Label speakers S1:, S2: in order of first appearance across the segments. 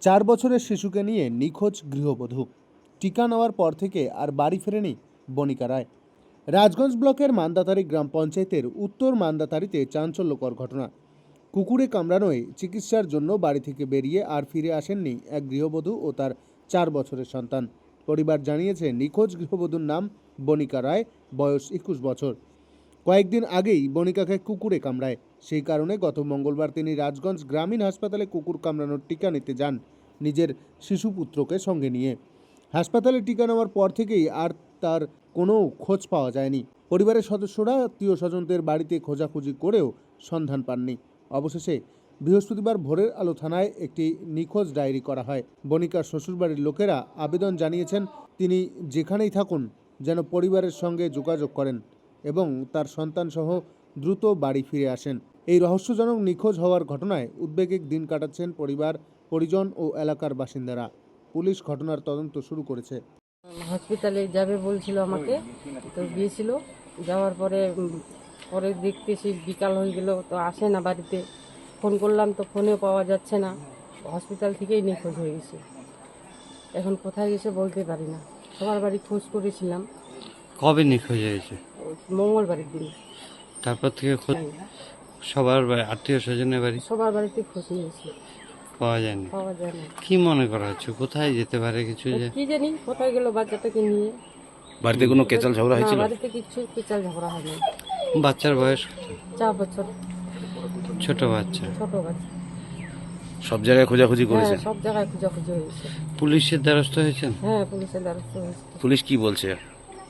S1: 4 বছরের শিশুকে নিয়ে নিখোঁজ গৃহবধূ। টিকা নেওয়ার পর থেকে আর বাড়ি ফেরেনি বনিকা রায়। রাজগঞ্জ ব্লকের মান্দাতারি গ্রাম পঞ্চায়েতের উত্তর মান্দাতারিতে চাঞ্চল্যকর ঘটনা। কুকুরে কামড়ানোয় চিকিৎসার জন্য বাড়ি থেকে বেরিয়ে আর ফিরে আসেননি এক গৃহবধূ ও তার 4 বছরের সন্তান। পরিবার জানিয়েছে নিখোঁজ গৃহবধূর নাম বনিকা রায়, বয়স 21 বছর। কয়েকদিন আগেই বনিকাকে কুকুরে কামড়ায়। সেই কারণে গত মঙ্গলবার তিনি রাজগঞ্জ গ্রামীণ হাসপাতালে কুকুর কামড়ানোর টিকা নিতে যান নিজের শিশুপুত্রকে সঙ্গে নিয়ে। হাসপাতালে টিকা নেওয়ার পর থেকেই আর তার কোনো খোঁজ পাওয়া যায়নি। পরিবারের সদস্যরা আত্মীয় স্বজনদের বাড়িতে খোঁজাখুঁজি করেও সন্ধান পাননি। অবশেষে বৃহস্পতিবার ভোরের আলো থানায় একটি নিখোঁজ ডায়েরি করা হয়। বনিকার শ্বশুরবাড়ির লোকেরা আবেদন জানিয়েছেন তিনি যেখানেই থাকুন যেন পরিবারের সঙ্গে যোগাযোগ করেন এবং তার সন্তানসহ দ্রুত বাড়ি ফিরে আসেন। এই রহস্যজনক নিখোঁজ হওয়ার ঘটনায় উদ্বেগে দিন কাটাচ্ছেন পরিবার, পরিজন ও এলাকার বাসিন্দারা। পুলিশ ঘটনার তদন্ত শুরু করেছে।
S2: হসপিটালে যাবে বলছিল আমাকে, তো গিয়েছিল। যাওয়ার পরে পরে দেখতেছি বিকাল হয়ে গেল, তো আসে না বাড়িতে। ফোন করলাম তো ফোনেও পাওয়া যাচ্ছে না। হসপিটাল থেকেই নিখোঁজ হয়ে গেছে। এখন কোথায় গেছে বলতে পারি না। সবার বাড়ি খোঁজ করেছিলাম।
S3: কবে নিখোঁজ হয়েছে?
S2: মঙ্গলবারের দিন।
S3: তারপর থেকে খোঁজ সবার আত্মীয় স্বজনের বাড়ি
S2: সবার বাড়িতে খোঁজ নিয়েছি,
S3: পাওয়া যায়নি।
S2: পাওয়া যায় না।
S3: কি মনে করা হচ্ছে কোথায় যেতে পারে কিছু? যে
S2: কি জানি কোথায় গেল বাচ্চাটাকে নিয়ে।
S4: বাড়িতে কোনো কেচাল ঝগড়া
S2: না,
S4: হয়েছিল?
S2: বাড়িতে কিছু কেচাল ঝগড়া হয়নি।
S3: বাচ্চার বয়স
S2: 4 বছর,
S3: ছোট বাচ্চা।
S2: ছোট বাচ্চা।
S4: সব জায়গায় খোঁজাখুঁজি
S2: হ্যাঁ,
S4: করেছেন?
S2: সব জায়গায় খোঁজাখুঁজি হয়েছে।
S3: পুলিশের দ্বারস্থ হয়েছেন?
S2: হ্যাঁ, পুলিশের দ্বারস্থ হয়েছে।
S4: পুলিশ কি বলছে?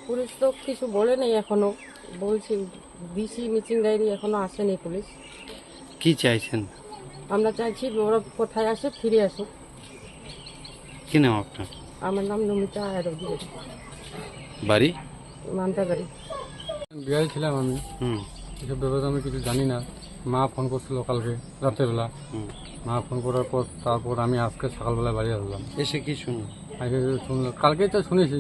S2: পুলিশ তো কিছু বলে নেই এখনো। বলছি ডিসি মিচিং ডায়েরি এখনো আসেনি পুলিশ।
S3: কি চাইছেন?
S2: আমরা চাইছি ওরা কোথায় আসে, ফিরে আসুক।
S3: কি নাম আপনার?
S2: আমার নাম নমিতা আয়রদি,
S4: বাড়ি?
S2: মান্দাবাড়ি।
S5: বিহারে ছিলাম আমি। এসব ব্যাপারে আমি কিছু জানি না। মা ফোন করছিল কালকে রাত্রেবেলা। মা ফোন করার পর তারপর আমি আজকে সকালবেলা বাড়ি আসলাম।
S3: এসে কি শুনুন?
S5: আগে শুনলাম, কালকে তো শুনেছি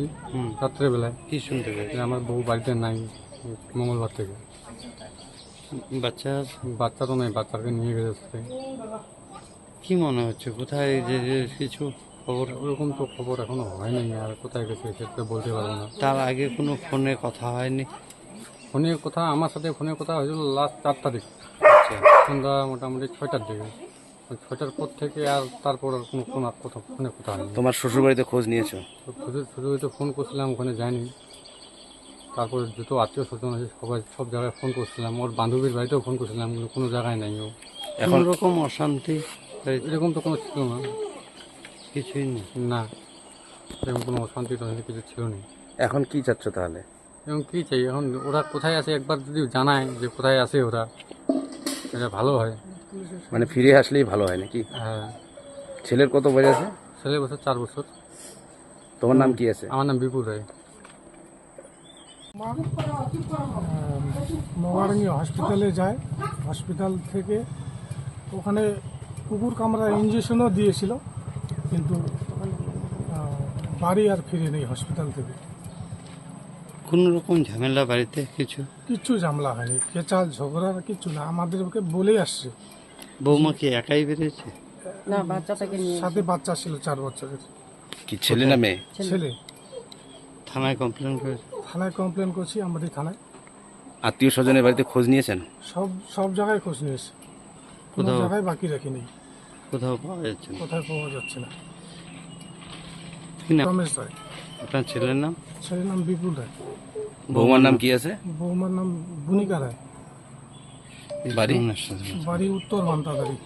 S5: রাত্রেবেলায়
S3: কি শুনতে
S5: যে
S3: পেয়েছেন?
S5: আমার বউ বাড়িতে নাই মঙ্গলবার থেকে।
S3: বাচ্চা
S5: তো নেই, বাচ্চাকে নিয়ে গেছে।
S3: কি মনে হচ্ছে কোথায় যে কিছু খবর?
S5: ওরকম তো খবর এখনো হয়নি, আর কোথায় গেছে সেটা বলতে পারবো না।
S3: তার আগে কোনো ফোনে কথা হয়নি?
S5: ফোনের কথা আমার সাথে ফোনের কথা হয়েছিল লাস্ট 4 তারিখ সন্ধ্যা মোটামুটি 6টার দিকে। 6টার পর থেকে আর তারপর আর কোনো কথা ফোনে কথা হয়নি।
S4: তোমার শ্বশুর বাড়িতে খোঁজ নিয়েছো?
S5: শুধু তো ফোন করছিলাম, ওখানে যাইনি। তারপর যত আত্মীয় স্বজন আছে সব জায়গায় ফোন করছিলাম। ওর বান্ধবীর বাড়িতেও ফোন করছিলাম, কিন্তু কোনো জায়গায় নাই ও।
S3: এখন রকম অশান্তি
S5: এরকম তো কোনো ছিল না।
S3: কিছুই নেই
S5: না, এরকম কোনো অশান্তি তো কিছু ছিল না।
S4: এখন কি চাচ্ছ তাহলে?
S5: এবং কী চাই এখন, ওরা কোথায় আছে একবার যদি জানায় যে কোথায় আছে ওরা, এটা ভালো হয়।
S4: মানে ফিরে আসলেই ভালো হয় নাকি?
S5: হ্যাঁ।
S4: ছেলের কত বয়স আছে?
S5: ছেলে বছর 4 বছর।
S4: তোমার নাম কি আছে?
S5: আমার নাম বিপুল রায়।
S6: মহারানী হসপিটালে যায়। হসপিটাল থেকে ওখানে কুকুর কামড়া ইঞ্জেকশনও দিয়েছিল, কিন্তু বাড়ি আর ফিরে নেই হসপিটাল থেকে।
S3: কোন রকম ঝামেলা বাড়িতে
S6: কিচ্ছু ঝামেলা হয়নি, কেচাল ঝগড়া কিচ্ছু না। আমাদেরকে বলেই আসছে।
S3: বৌমা কি একাই বেরিয়েছে?
S2: না, বাচ্চাটাকে নিয়ে
S6: সাথে বাচ্চা ছিল 4 বছরের।
S4: কি ছেলে না মেয়ে?
S6: ছেলে।
S3: থানায় কমপ্লেন করেছে?
S6: থানায় কমপ্লেন করছি, আমাদের থানায়।
S4: আত্মীয় স্বজনের বাড়িতে খোঁজ নিয়েছেন?
S6: সব জায়গায় খোঁজ নিয়েছে, কোনো জায়গায় বাকি রাখিনি।
S3: কোথাও পাওয়া যাচ্ছে না?
S6: কোথায় পাওয়া যাচ্ছে না।
S3: কি নাম
S6: রমেশ রায়।
S3: আপনার ছেলের নাম?
S6: ছেলের নাম বিপুল রায়।
S4: বৌমার নাম কি আছে?
S6: বৌমার নাম বনিকা রায়।
S4: বাড়ি?
S6: বাড়ি উত্তর মান্দাতারি।